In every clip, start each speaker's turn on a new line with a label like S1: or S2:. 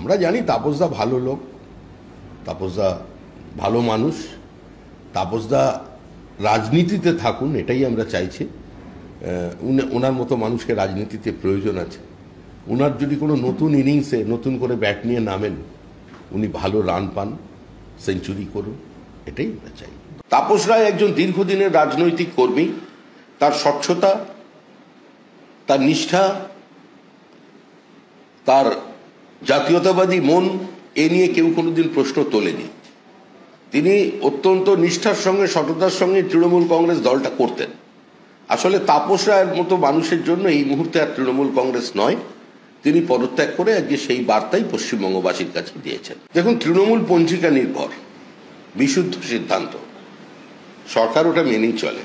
S1: আমরা জানি তাপসদা ভালো লোক, তাপসদা ভালো মানুষ, তাপসদা রাজনীতিতে থাকুন, এটাই আমরা চাইছি। ওনার মতো মানুষকে রাজনীতিতে প্রয়োজন আছে। ওনার যদি কোনো নতুন ইনিংসে নতুন করে ব্যাট নিয়ে নামেন, উনি ভালো রান পান, সেঞ্চুরি করুন, এটাই আমরা চাই। তাপস রায় একজন দীর্ঘদিনের রাজনৈতিক কর্মী। তার স্বচ্ছতা, তার নিষ্ঠা, তার জাতীয়তাবাদী মন, এ নিয়ে কেউ কোনোদিন প্রশ্ন তোলেনি। তিনি অত্যন্ত নিষ্ঠার সঙ্গে, সততার সঙ্গে তৃণমূল কংগ্রেস দলটা করতেন। আসলে তাপস রায়ের মতো মানুষের জন্য এই মুহূর্তে আর তৃণমূল কংগ্রেস নয়। তিনি পদত্যাগ করে আজকে সেই বার্তাই পশ্চিমবঙ্গবাসীর কাছে দিয়েছেন। দেখুন, তৃণমূল পঞ্জিকা নির্ভর, বিশুদ্ধ সিদ্ধান্ত, সরকার ওটা মেনেই চলে।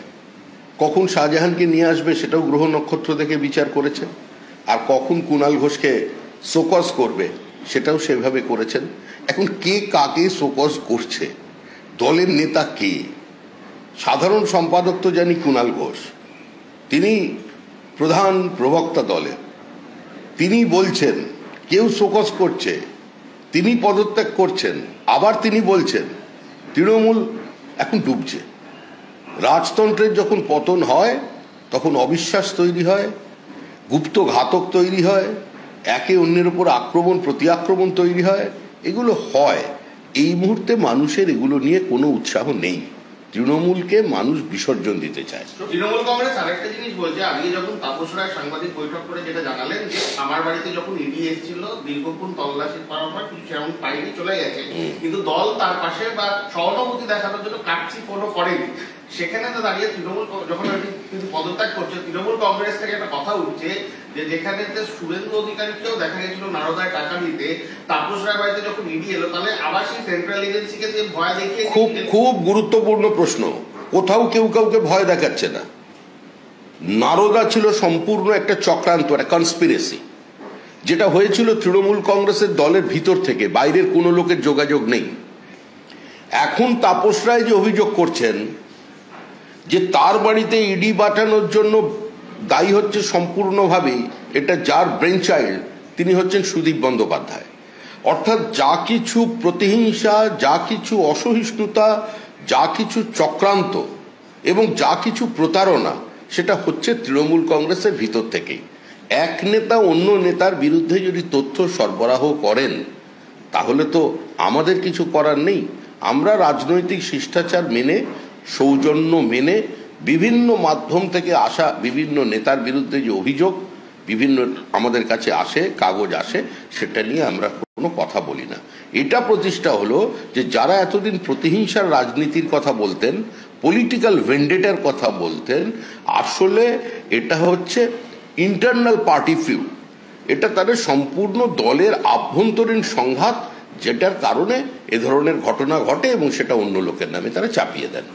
S1: কখন শাহজাহানকে নিয়ে আসবে সেটাও গ্রহ নক্ষত্র দেখে বিচার করেছেন, আর কখন কুণাল ঘোষকে শোকজ করবে সেটাও সেভাবে করেছেন। এখন কে কাকে শোকজ করছে, দলের নেতা কে? সাধারণ সম্পাদক তো জানি কুণাল ঘোষ, তিনি প্রধান প্রবক্তা দলের, তিনি বলছেন কেউ শোকজ করছে, তিনি পদত্যাগ করছেন, আবার তিনি বলছেন তৃণমূল এখন ডুবছে। রাজতন্ত্রের যখন পতন হয় তখন অবিশ্বাস তৈরি হয়, গুপ্ত ঘাতক তৈরি হয়, একে অন্যের উপর আক্রমণ প্রতি আক্রমণ তৈরি হয়, এগুলো হয়। এই মুহূর্তে মানুষের এগুলো নিয়ে কোনো উৎসাহ নেই। তৃণমূলকে মানুষ বিসর্জন দিতে চায়।
S2: তৃণমূল কংগ্রেস আরেকটা জিনিস বলছে, আজকে যখন তাপস রায় সাংবাদিক বৈঠক করে যেটা জানালেন যে আমার বাড়িতে যখন ইডি এসেছিল দীর্ঘক্ষণ তল্লাশি করার পর কিছু সেরকম পাইনি, চলে গেছে, কিন্তু দল তার পাশে বা সহানুভূতি দেখানোর জন্য কাটছি ফলো করেনি। সেখানে তো দাঁড়িয়ে তৃণমূল যখন কিন্তু পদত্যাগ করছে, তৃণমূল কংগ্রেস থেকে একটা কথা উঠছে যে যেখানে শুভেন্দু অধিকারীকেও দেখা গেছিল নারদায় টাকা দিতে, তাপস রায় বাড়িতে যখন ইডি এলো তাহলে আবার সেই সেন্ট্রাল এজেন্সিকে দিয়ে ভয় দেখিয়ে।
S1: খুব গুরুত্বপূর্ণ প্রশ্ন। কোথাও কেউ কাউকে ভয় দেখাচ্ছে না। নারদা ছিল সম্পূর্ণ একটা চক্রান্ত, একটা কনস্পিরেসি, যেটা হয়েছিল তৃণমূল কংগ্রেসের দলের ভিতর থেকে, বাইরের কোনো লোকের যোগাযোগ নেই। এখন তাপস রায় যে অভিযোগ করছেন যে তার বাড়িতে ইডি পাঠানোর জন্য দায়ী হচ্ছে সম্পূর্ণভাবেই, এটা যার ব্রেন চাইল্ড, তিনি হচ্ছেন সুদীপ বন্দ্যোপাধ্যায়। অর্থাৎ যা কিছু প্রতিহিংসা, যা কিছু অসহিষ্ণুতা, যা কিছু চক্রান্ত এবং যা কিছু প্রতারণা, সেটা হচ্ছে তৃণমূল কংগ্রেসের ভিতর থেকেই। এক নেতা অন্য নেতার বিরুদ্ধে যদি তথ্য সরবরাহ করেন তাহলে তো আমাদের কিছু করার নেই। আমরা রাজনৈতিক শিষ্টাচার মেনে, সৌজন্য মেনে, বিভিন্ন মাধ্যম থেকে আসা বিভিন্ন নেতার বিরুদ্ধে যে অভিযোগ বিভিন্ন আমাদের কাছে আসে, কাগজ আসে, সেটা নিয়ে আমরা কোনো কথা বলি না। এটা প্রতিষ্ঠা হলো যে যারা এতদিন প্রতিহিংসার রাজনীতির কথা বলতেন, পলিটিক্যাল ভেন্ডেটার কথা বলতেন, আসলে এটা হচ্ছে ইন্টারনাল পার্টি ফিউড। এটা তাদের সম্পূর্ণ দলের আভ্যন্তরীণ সংঘাত, যেটার কারণে এ ধরনের ঘটনা ঘটে এবং সেটা অন্য লোকের নামে তারা চাপিয়ে দেন।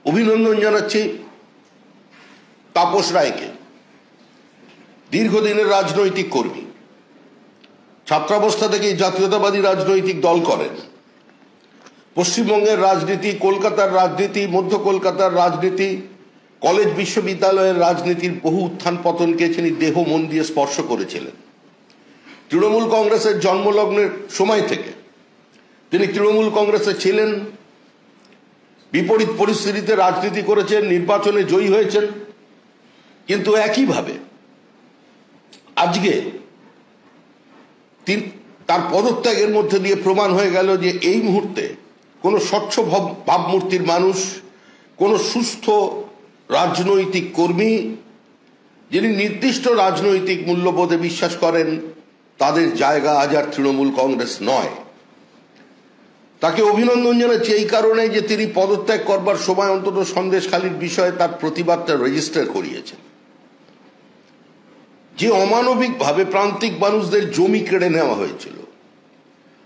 S1: অভিনন্দন জানাচ্ছি তাপস রায়কে, দীর্ঘদিনের রাজনৈতিক কর্মী, ছাত্রাবস্থা থেকে জাতীয়তাবাদী রাজনৈতিক দল করেন। পশ্চিমবঙ্গের রাজনীতি, কলকাতার রাজনীতি, মধ্য কলকাতার রাজনীতি, কলেজ বিশ্ববিদ্যালয়ের রাজনীতির বহু উত্থান পতনকে তিনি দেহ মন দিয়ে স্পর্শ করেছিলেন। তৃণমূল কংগ্রেসের জন্মলগ্নের সময় থেকে তিনি তৃণমূল কংগ্রেসে ছিলেন, বিপরীত পরিস্থিতিতে রাজনীতি করেছেন, নির্বাচনে জয়ী হয়েছেন। কিন্তু একইভাবে আজকে তার পদত্যাগের মধ্যে দিয়ে প্রমাণ হয়ে গেল যে এই মুহূর্তে কোনো স্বচ্ছ ভাবমূর্তির মানুষ, কোনো সুস্থ রাজনৈতিক কর্মী, যিনি নির্দিষ্ট রাজনৈতিক মূল্যবোধে বিশ্বাস করেন, তাদের জায়গা আজ আর তৃণমূল কংগ্রেস নয়। তাকে অভিনন্দন জানাচ্ছি এই কারণে যে তিনি পদত্যাগ করবার সময় অন্তত সন্দেশখালির বিষয়ে তার প্রতিবাদটা রেজিস্টার করিয়েছেন। যে অমানবিকভাবে প্রান্তিক মানুষদের জমি কেড়ে নেওয়া হয়েছিল,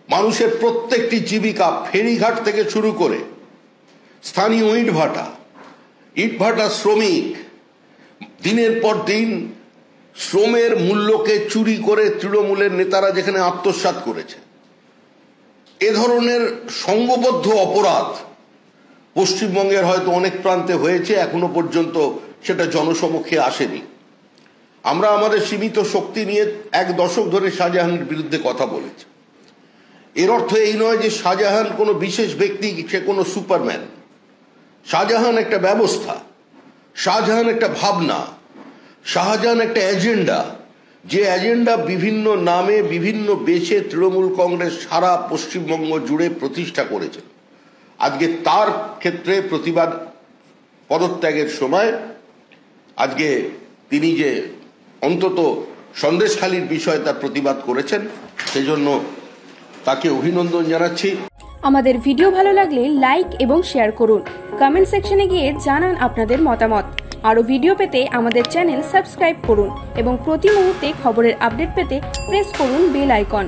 S1: মানুষের প্রত্যেকটি জীবিকা, ফেরিঘাট থেকে শুরু করে স্থানীয় ইটভাটা শ্রমিক, দিনের পর দিন শ্রমের মূল্যকে চুরি করে তৃণমূলের নেতারা যেখানে আত্মসাৎ করেছে, এ ধরনের সংঘবদ্ধ অপরাধ পশ্চিমবঙ্গের হয়তো অনেক প্রান্তে হয়েছে, এখনো পর্যন্ত সেটা জনসমক্ষে আসেনি। আমরা আমাদের সীমিত শক্তি নিয়ে 1 দশক ধরে শাহজাহানের বিরুদ্ধে কথা বলেছি। এর অর্থ এই নয় যে শাহজাহান কোনো বিশেষ ব্যক্তি, সে কোনো সুপারম্যান। শাহজাহান একটা ব্যবস্থা, শাহজাহান একটা ভাবনা, শাহজাহান একটা এজেন্ডা, যে এজেন্ডা বিভিন্ন নামে বিভিন্ন বেশে তৃণমূল কংগ্রেস সারা পশ্চিমবঙ্গ জুড়ে প্রতিষ্ঠা করেছে। আজকে তার ক্ষেত্রে প্রতিবাদ পদত্যাগের সময় আজকে তিনি যে অন্তত সন্দেশখালির বিষয়ে তার প্রতিবাদ করেছেন, সেজন্য তাকে অভিনন্দন জানাচ্ছি।
S3: আমাদের ভিডিও ভালো লাগলে লাইক এবং শেয়ার করুন। কমেন্ট সেকশনে গিয়ে জানান আপনাদের মতামত। আরও ভিডিও পেতে আমাদের চ্যানেল সাবস্ক্রাইব করুন এবং প্রতি মুহূর্তে খবরের আপডেট পেতে প্রেস করুন বেল আইকন।